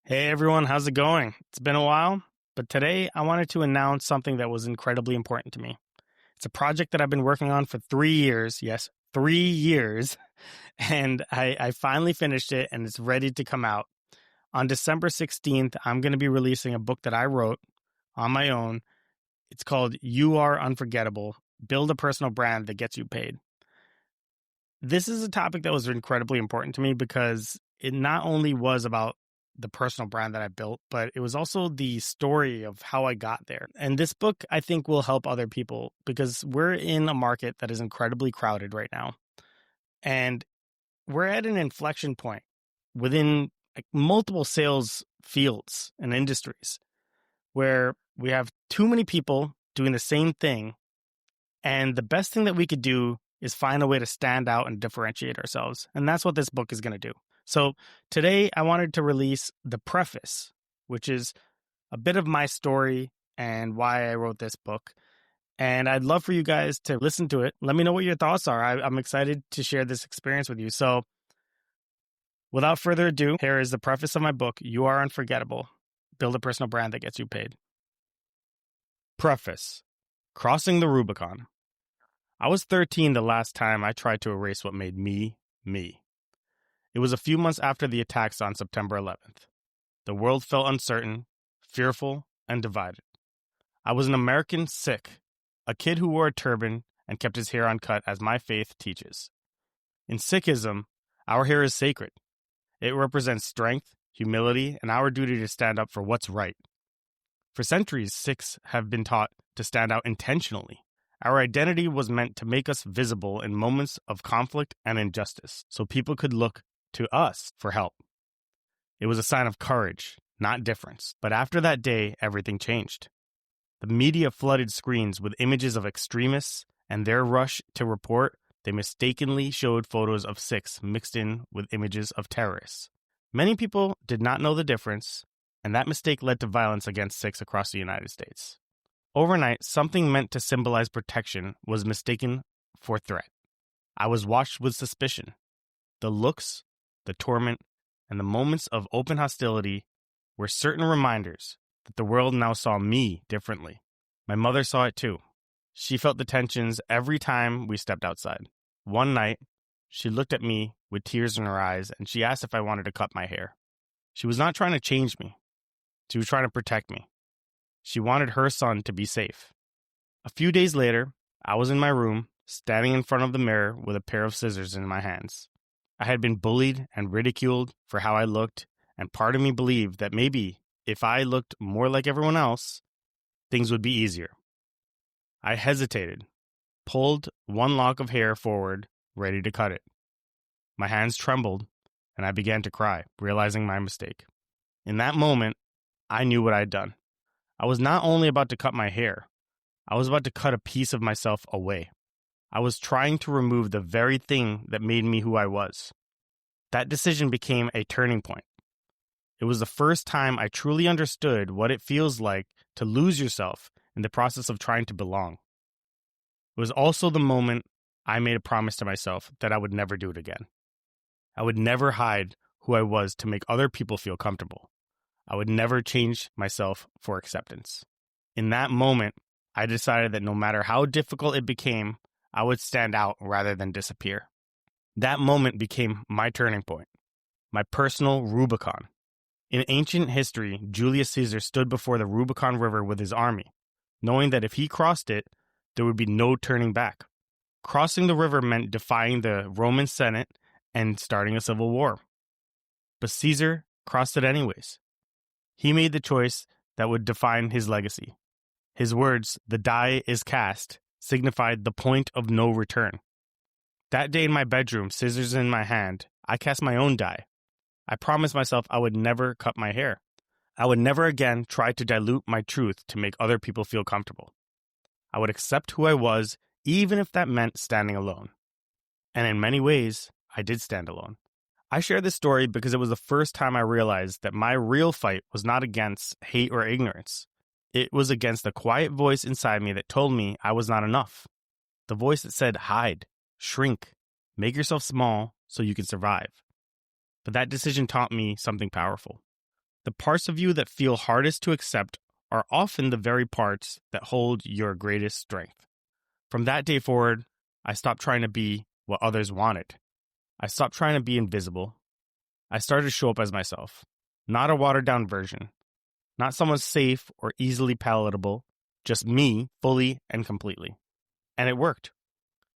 Hey everyone, how's it going? It's been a while, but today I wanted to announce something that was incredibly important to me. It's a project that I've been working on for 3 years. Yes, 3 years. And I finally finished it and it's ready to come out. On December 16th, I'm going to be releasing a book that I wrote on my own. It's called You Are Unforgettable. Build a personal brand that gets you paid. This is a topic that was incredibly important to me because it not only was about the personal brand that I built, but it was also the story of how I got there. And this book, I think, will help other people because we're in a market that is incredibly crowded right now. And we're at an inflection point within multiple sales fields and industries where we have too many people doing the same thing. And the best thing that we could do is find a way to stand out and differentiate ourselves. And that's what this book is going to do. So today I wanted to release the preface, which is a bit of my story and why I wrote this book. And I'd love for you guys to listen to it. Let me know what your thoughts are. I'm excited to share this experience with you. So without further ado, here is the preface of my book, You Are Unforgettable. Build a personal brand that gets you paid. Preface. Crossing the Rubicon. I was 13 the last time I tried to erase what made me, me. It was a few months after the attacks on September 11th. The world felt uncertain, fearful, and divided. I was an American Sikh, a kid who wore a turban and kept his hair uncut as my faith teaches. In Sikhism, our hair is sacred. It represents strength, humility, and our duty to stand up for what's right. For centuries, Sikhs have been taught to stand out intentionally. Our identity was meant to make us visible in moments of conflict and injustice, so people could look to us for help. It was a sign of courage, not difference. But after that day, everything changed. The media flooded screens with images of extremists, and their rush to report, they mistakenly showed photos of Sikhs mixed in with images of terrorists. Many people did not know the difference, and that mistake led to violence against Sikhs across the United States. Overnight, something meant to symbolize protection was mistaken for threat. I was watched with suspicion. The looks, the torment, and the moments of open hostility were certain reminders that the world now saw me differently. My mother saw it too. She felt the tensions every time we stepped outside. One night, she looked at me with tears in her eyes and she asked if I wanted to cut my hair. She was not trying to change me. She was trying to protect me. She wanted her son to be safe. A few days later, I was in my room, standing in front of the mirror with a pair of scissors in my hands. I had been bullied and ridiculed for how I looked, and part of me believed that maybe if I looked more like everyone else, things would be easier. I hesitated, pulled one lock of hair forward, ready to cut it. My hands trembled, and I began to cry, realizing my mistake. In that moment, I knew what I had done. I was not only about to cut my hair, I was about to cut a piece of myself away. I was trying to remove the very thing that made me who I was. That decision became a turning point. It was the first time I truly understood what it feels like to lose yourself in the process of trying to belong. It was also the moment I made a promise to myself that I would never do it again. I would never hide who I was to make other people feel comfortable. I would never change myself for acceptance. In that moment, I decided that no matter how difficult it became, I would stand out rather than disappear. That moment became my turning point, my personal Rubicon. In ancient history, Julius Caesar stood before the Rubicon River with his army, knowing that if he crossed it, there would be no turning back. Crossing the river meant defying the Roman Senate and starting a civil war. But Caesar crossed it anyways. He made the choice that would define his legacy. His words, "The die is cast," signified the point of no return. That day in my bedroom, scissors in my hand, I cast my own die. I promised myself I would never cut my hair. I would never again try to dilute my truth to make other people feel comfortable. I would accept who I was, even if that meant standing alone. And in many ways, I did stand alone. I share this story because it was the first time I realized that my real fight was not against hate or ignorance. It was against the quiet voice inside me that told me I was not enough. The voice that said, hide, shrink, make yourself small so you can survive. But that decision taught me something powerful. The parts of you that feel hardest to accept are often the very parts that hold your greatest strength. From that day forward, I stopped trying to be what others wanted. I stopped trying to be invisible. I started to show up as myself, not a watered-down version, not someone safe or easily palatable, just me, fully and completely. And it worked.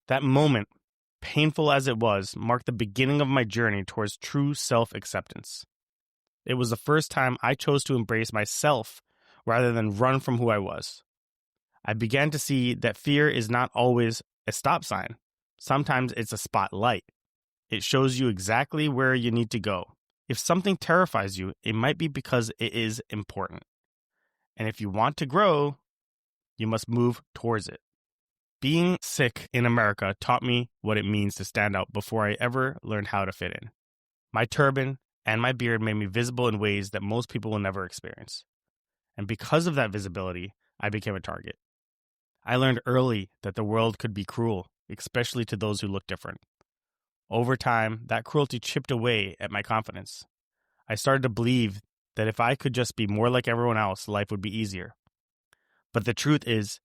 That moment, painful as it was, marked the beginning of my journey towards true self-acceptance. It was the first time I chose to embrace myself rather than run from who I was. I began to see that fear is not always a stop sign. Sometimes it's a spotlight. It shows you exactly where you need to go. If something terrifies you, it might be because it is important. And if you want to grow, you must move towards it. Being Sikh in America taught me what it means to stand out before I ever learned how to fit in. My turban and my beard made me visible in ways that most people will never experience. And because of that visibility, I became a target. I learned early that the world could be cruel, especially to those who look different. Over time, that cruelty chipped away at my confidence. I started to believe that if I could just be more like everyone else, life would be easier. But the truth is,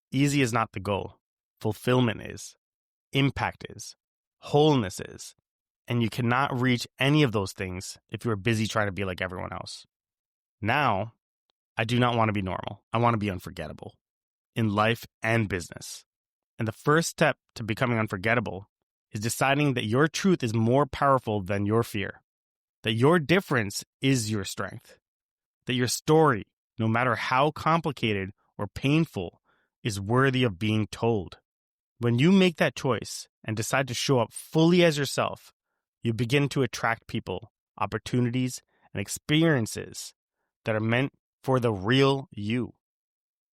easy is not the goal. Fulfillment is. Impact is. Wholeness is. And you cannot reach any of those things if you are busy trying to be like everyone else. Now, I do not want to be normal. I want to be unforgettable. In life and business. And the first step to becoming unforgettable is deciding that your truth is more powerful than your fear, that your difference is your strength, that your story, no matter how complicated or painful, is worthy of being told. When you make that choice and decide to show up fully as yourself, you begin to attract people, opportunities, and experiences that are meant for the real you.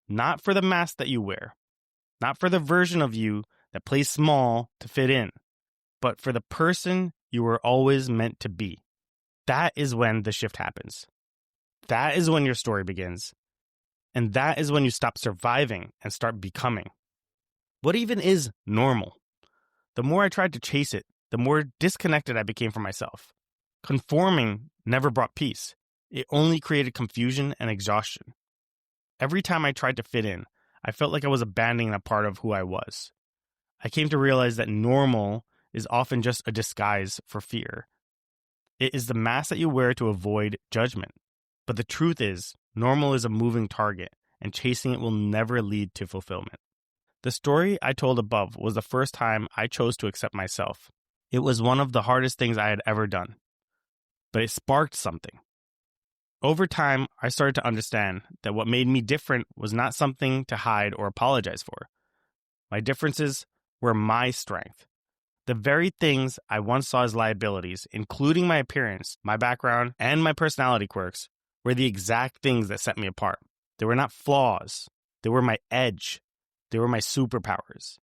Not for the mask that you wear, not for the version of you that plays small to fit in, but for the person you were always meant to be. That is when the shift happens. That is when your story begins. And that is when you stop surviving and start becoming. What even is normal? The more I tried to chase it, the more disconnected I became from myself. Conforming never brought peace. It only created confusion and exhaustion. Every time I tried to fit in, I felt like I was abandoning a part of who I was. I came to realize that normal is often just a disguise for fear. It is the mask that you wear to avoid judgment. But the truth is, normal is a moving target, and chasing it will never lead to fulfillment. The story I told above was the first time I chose to accept myself. It was one of the hardest things I had ever done. But it sparked something. Over time, I started to understand that what made me different was not something to hide or apologize for. My differences were my strength. The very things I once saw as liabilities, including my appearance, my background, and my personality quirks, were the exact things that set me apart. They were not flaws. They were my edge. They were my superpowers.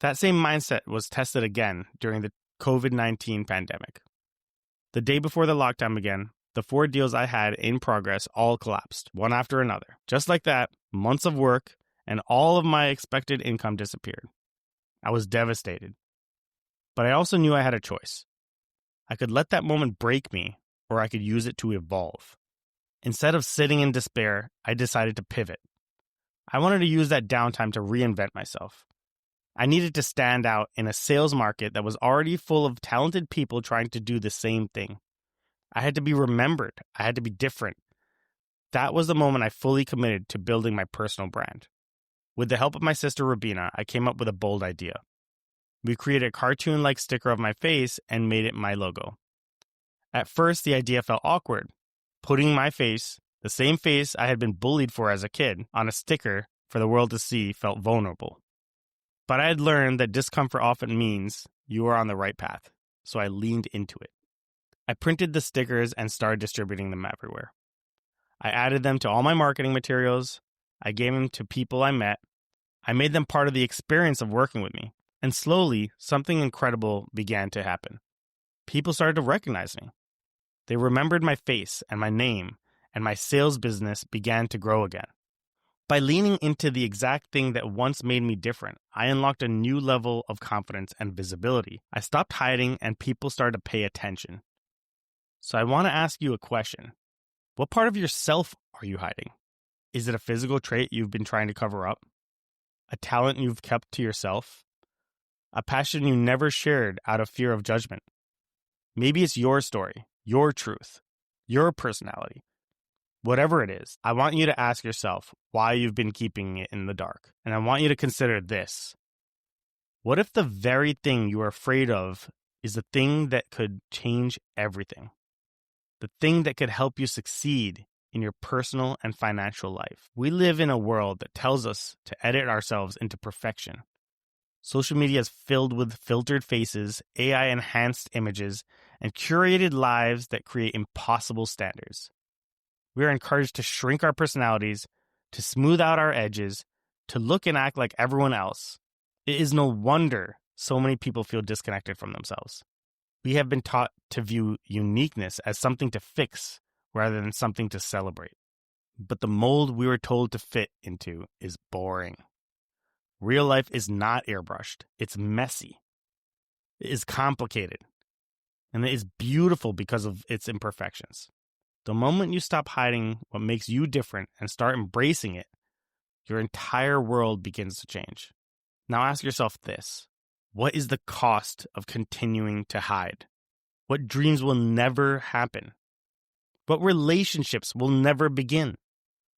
That same mindset was tested again during the COVID-19 pandemic. The day before the lockdown began, the 4 deals I had in progress all collapsed, one after another. Just like that, months of work and all of my expected income disappeared. I was devastated. But I also knew I had a choice. I could let that moment break me, or I could use it to evolve. Instead of sitting in despair, I decided to pivot. I wanted to use that downtime to reinvent myself. I needed to stand out in a sales market that was already full of talented people trying to do the same thing. I had to be remembered. I had to be different. That was the moment I fully committed to building my personal brand. With the help of my sister Rubina, I came up with a bold idea. We created a cartoon-like sticker of my face and made it my logo. At first, the idea felt awkward. Putting my face, the same face I had been bullied for as a kid, on a sticker for the world to see felt vulnerable. But I had learned that discomfort often means you are on the right path, so I leaned into it. I printed the stickers and started distributing them everywhere. I added them to all my marketing materials. I gave them to people I met. I made them part of the experience of working with me. And slowly, something incredible began to happen. People started to recognize me. They remembered my face and my name, and my sales business began to grow again. By leaning into the exact thing that once made me different, I unlocked a new level of confidence and visibility. I stopped hiding, and people started to pay attention. So I want to ask you a question. What part of yourself are you hiding? Is it a physical trait you've been trying to cover up? A talent you've kept to yourself? A passion you never shared out of fear of judgment? Maybe it's your story, your truth, your personality. Whatever it is, I want you to ask yourself why you've been keeping it in the dark. And I want you to consider this. What if the very thing you are afraid of is the thing that could change everything? The thing that could help you succeed in your personal and financial life. We live in a world that tells us to edit ourselves into perfection. Social media is filled with filtered faces, AI-enhanced images, and curated lives that create impossible standards. We are encouraged to shrink our personalities, to smooth out our edges, to look and act like everyone else. It is no wonder so many people feel disconnected from themselves. We have been taught to view uniqueness as something to fix rather than something to celebrate. But the mold we were told to fit into is boring. Real life is not airbrushed. It's messy. It is complicated. And it is beautiful because of its imperfections. The moment you stop hiding what makes you different and start embracing it, your entire world begins to change. Now ask yourself this. What is the cost of continuing to hide? What dreams will never happen? What relationships will never begin?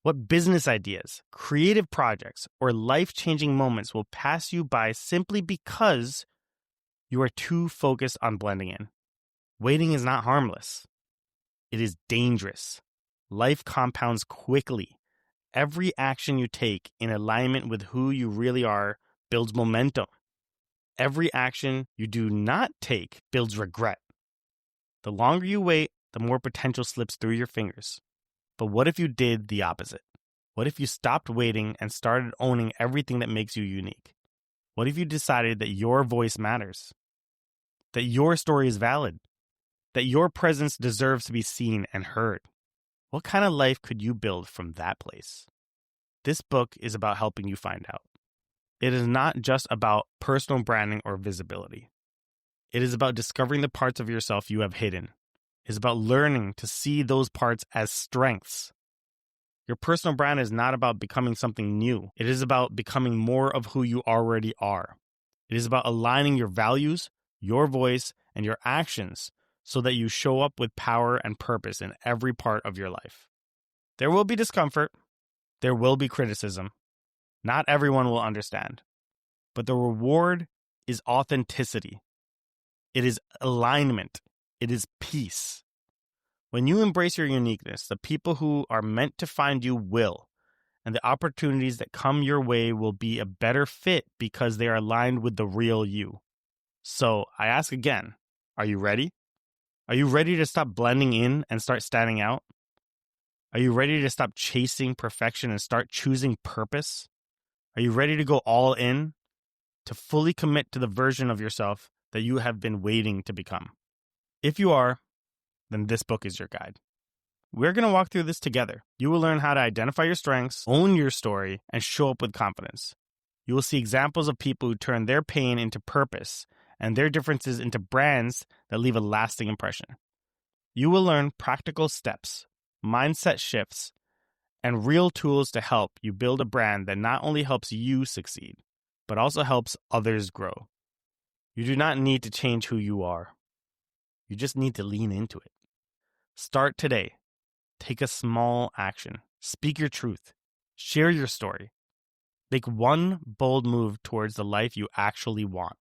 What business ideas, creative projects, or life-changing moments will pass you by simply because you are too focused on blending in? Waiting is not harmless. It is dangerous. Life compounds quickly. Every action you take in alignment with who you really are builds momentum. Every action you do not take builds regret. The longer you wait, the more potential slips through your fingers. But what if you did the opposite? What if you stopped waiting and started owning everything that makes you unique? What if you decided that your voice matters? That your story is valid? That your presence deserves to be seen and heard? What kind of life could you build from that place? This book is about helping you find out. It is not just about personal branding or visibility. It is about discovering the parts of yourself you have hidden. It is about learning to see those parts as strengths. Your personal brand is not about becoming something new. It is about becoming more of who you already are. It is about aligning your values, your voice, and your actions so that you show up with power and purpose in every part of your life. There will be discomfort. There will be criticism. Not everyone will understand. But the reward is authenticity. It is alignment. It is peace. When you embrace your uniqueness, the people who are meant to find you will, and the opportunities that come your way will be a better fit because they are aligned with the real you. So I ask again, are you ready? Are you ready to stop blending in and start standing out? Are you ready to stop chasing perfection and start choosing purpose? Are you ready to go all in, to fully commit to the version of yourself that you have been waiting to become? If you are, then this book is your guide. We're going to walk through this together. You will learn how to identify your strengths, own your story, and show up with confidence. You will see examples of people who turn their pain into purpose and their differences into brands that leave a lasting impression. You will learn practical steps, mindset shifts, and real tools to help you build a brand that not only helps you succeed, but also helps others grow. You do not need to change who you are. You just need to lean into it. Start today. Take a small action. Speak your truth. Share your story. Make one bold move towards the life you actually want.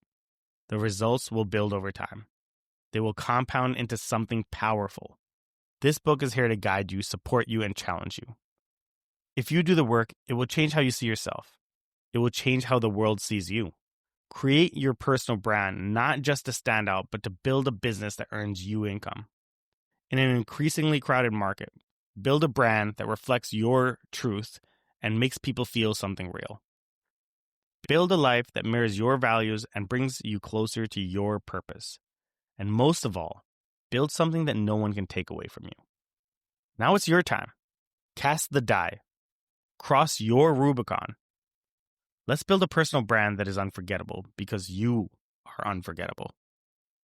The results will build over time. They will compound into something powerful. This book is here to guide you, support you, and challenge you. If you do the work, it will change how you see yourself. It will change how the world sees you. Create your personal brand, not just to stand out, but to build a business that earns you income. In an increasingly crowded market, build a brand that reflects your truth and makes people feel something real. Build a life that mirrors your values and brings you closer to your purpose. And most of all, build something that no one can take away from you. Now it's your time. Cast the die. Cross your Rubicon. Let's build a personal brand that is unforgettable because you are unforgettable.